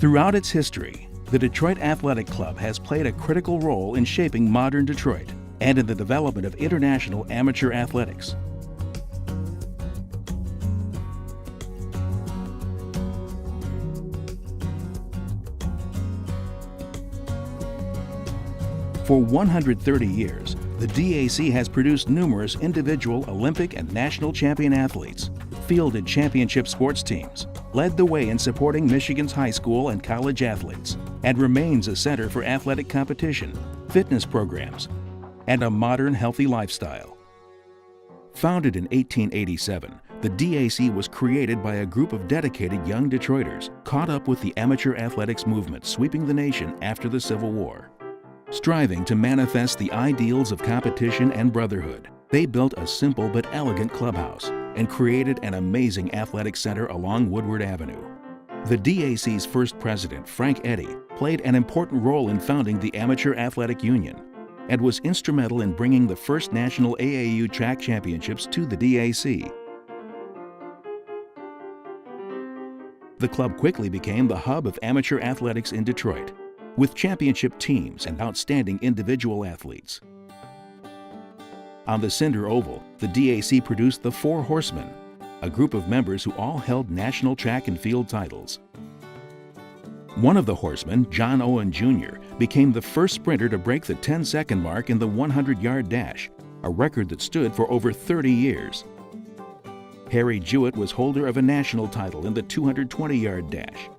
Throughout its history, the Detroit Athletic Club has played a critical role in shaping modern Detroit and in the development of international amateur athletics. For 130 years, the DAC has produced numerous individual Olympic and national champion athletes, fielded championship sports teams, led the way in supporting Michigan's high school and college athletes, and remains a center for athletic competition, fitness programs, and a modern, healthy lifestyle. Founded in 1887, the DAC was created by a group of dedicated young Detroiters caught up with the amateur athletics movement sweeping the nation after the Civil War. Striving to manifest the ideals of competition and brotherhood, they built a simple but elegant clubhouse and created an amazing athletic center along Woodward Avenue. The DAC's first president, Frank Eddy, played an important role in founding the Amateur Athletic Union and was instrumental in bringing the first national AAU track championships to the DAC. The club quickly became the hub of amateur athletics in Detroit, with championship teams and outstanding individual athletes. On the Cinder Oval, the DAC produced the Four Horsemen, a group of members who all held national track and field titles. One of the horsemen, John Owen Jr., became the first sprinter to break the 10-second mark in the 100-yard dash, a record that stood for over 30 years. Harry Jewett was holder of a national title in the 220-yard dash,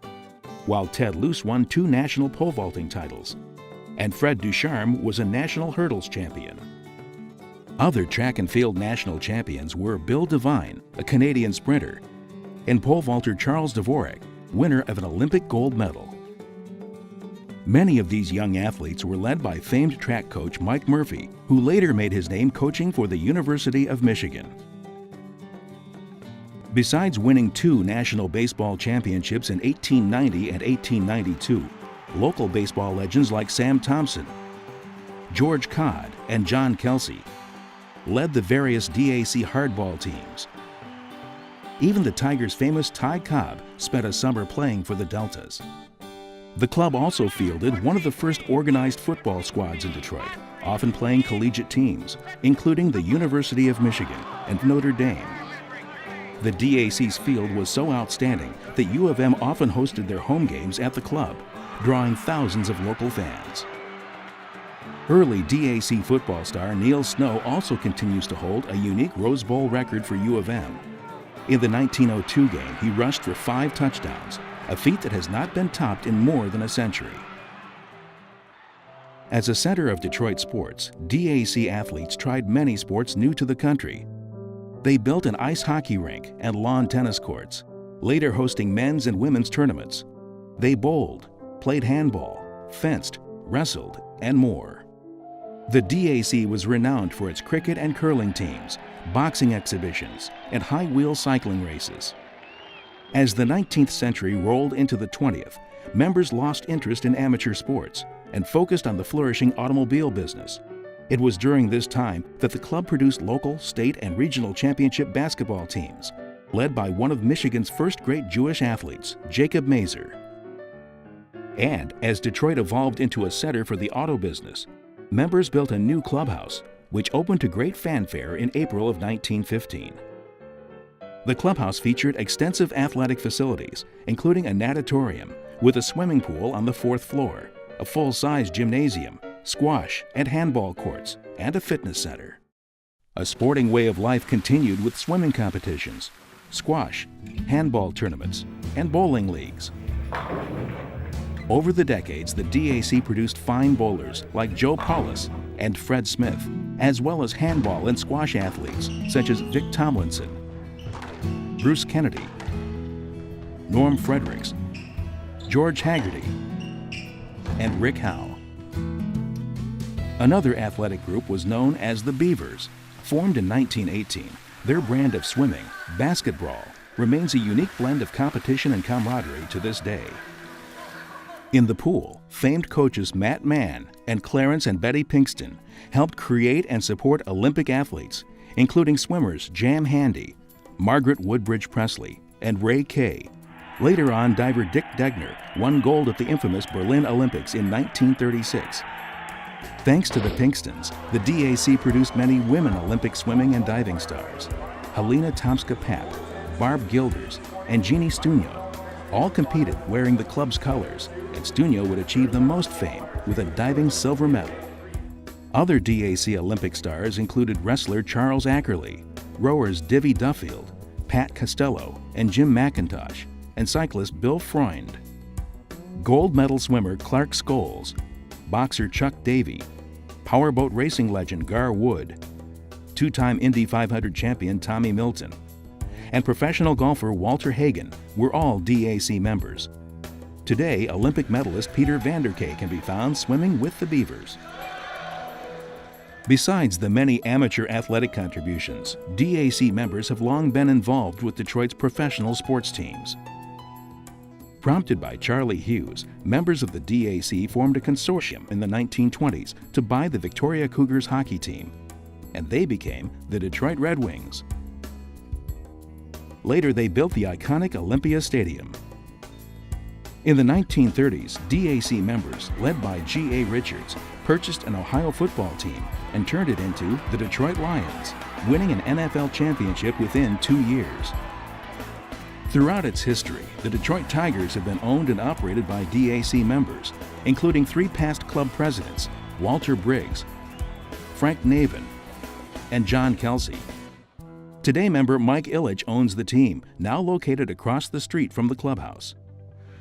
while Ted Luce won 2 national pole vaulting titles, and Fred Ducharme was a national hurdles champion. Other track and field national champions were Bill Devine, a Canadian sprinter, and pole vaulter Charles Dvorak, winner of an Olympic gold medal. Many of these young athletes were led by famed track coach Mike Murphy, who later made his name coaching for the University of Michigan. Besides winning 2 national baseball championships in 1890 and 1892, local baseball legends like Sam Thompson, George Codd, and John Kelsey led the various DAC hardball teams. Even the Tigers' famous Ty Cobb spent a summer playing for the Deltas. The club also fielded one of the first organized football squads in Detroit, often playing collegiate teams, including the University of Michigan and Notre Dame. The DAC's field was so outstanding that U of M often hosted their home games at the club, drawing thousands of local fans. Early DAC football star Neil Snow also continues to hold a unique Rose Bowl record for U of M. In the 1902 game, he rushed for 5 touchdowns, a feat that has not been topped in more than a century. As a center of Detroit sports, DAC athletes tried many sports new to the country. They built an ice hockey rink and lawn tennis courts, later hosting men's and women's tournaments. They bowled, played handball, fenced, wrestled, and more. The DAC was renowned for its cricket and curling teams, boxing exhibitions, and high-wheel cycling races. As the 19th century rolled into the 20th, members lost interest in amateur sports and focused on the flourishing automobile business. It was during this time that the club produced local, state, and regional championship basketball teams, led by one of Michigan's first great Jewish athletes, Jacob Mazer. And as Detroit evolved into a center for the auto business, members built a new clubhouse, which opened to great fanfare in April of 1915. The clubhouse featured extensive athletic facilities, including a natatorium with a swimming pool on the 4th floor, a full-size gymnasium, squash and handball courts, and a fitness center. A sporting way of life continued with swimming competitions, squash, handball tournaments, and bowling leagues. Over the decades, the DAC produced fine bowlers like Joe Paulus and Fred Smith, as well as handball and squash athletes such as Vic Tomlinson, Bruce Kennedy, Norm Fredericks, George Haggerty, and Rick Howe. Another athletic group was known as the Beavers. Formed in 1918, their brand of swimming, basketball, remains a unique blend of competition and camaraderie to this day. In the pool, famed coaches Matt Mann and Clarence and Betty Pinkston helped create and support Olympic athletes, including swimmers Jam Handy, Margaret Woodbridge Presley, and Ray Kay, Later on, diver Dick Degner won gold at the infamous Berlin Olympics in 1936. Thanks to the Pinkstons, the DAC produced many women Olympic swimming and diving stars. Helena Tomska-Papp, Barb Gilders, and Jeannie Stugno all competed wearing the club's colors, and Stugno would achieve the most fame with a diving silver medal. Other DAC Olympic stars included wrestler Charles Ackerley, rowers Divvy Duffield, Pat Costello, and Jim McIntosh, and cyclist Bill Freund. Gold medal swimmer Clark Scholes, boxer Chuck Davey, powerboat racing legend Gar Wood, two-time Indy 500 champion Tommy Milton, and professional golfer Walter Hagen were all DAC members. Today, Olympic medalist Peter Vanderkay can be found swimming with the Beavers. Besides the many amateur athletic contributions, DAC members have long been involved with Detroit's professional sports teams. Prompted by Charlie Hughes, members of the DAC formed a consortium in the 1920s to buy the Victoria Cougars hockey team, and they became the Detroit Red Wings. Later, they built the iconic Olympia Stadium. In the 1930s, DAC members, led by G.A. Richards, purchased an Ohio football team and turned it into the Detroit Lions, winning an NFL championship within 2 years. Throughout its history, the Detroit Tigers have been owned and operated by DAC members, including 3 past club presidents, Walter Briggs, Frank Navin, and John Kelsey. Today, member Mike Illich owns the team, now located across the street from the clubhouse.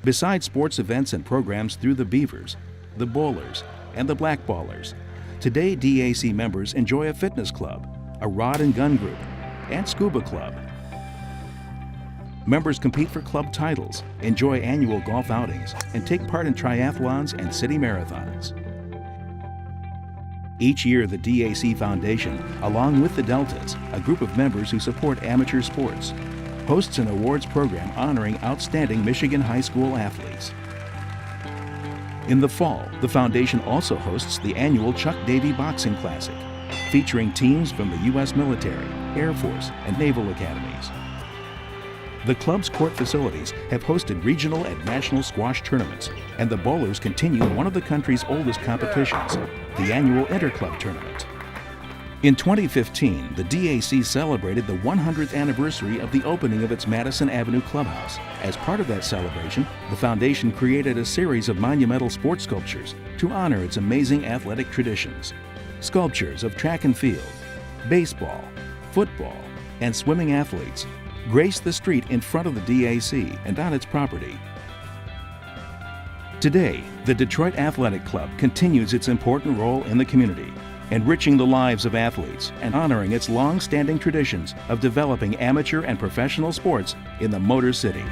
Besides sports events and programs through the Beavers, the Bowlers, and the Blackballers, today DAC members enjoy a fitness club, a rod and gun group, and scuba club. Members compete for club titles, enjoy annual golf outings, and take part in triathlons and city marathons. Each year, the DAC Foundation, along with the Deltas, a group of members who support amateur sports, hosts an awards program honoring outstanding Michigan high school athletes. In the fall, the foundation also hosts the annual Chuck Davey Boxing Classic, featuring teams from the U.S. military, Air Force, and Naval academies. The club's court facilities have hosted regional and national squash tournaments, and the Bowlers continue one of the country's oldest competitions, the annual Interclub Tournament. In 2015, the DAC celebrated the 100th anniversary of the opening of its Madison Avenue clubhouse. As part of that celebration, the foundation created a series of monumental sports sculptures to honor its amazing athletic traditions. Sculptures of track and field, baseball, football, and swimming athletes grace the street in front of the DAC and on its property. Today, the Detroit Athletic Club continues its important role in the community, enriching the lives of athletes and honoring its long-standing traditions of developing amateur and professional sports in the Motor City.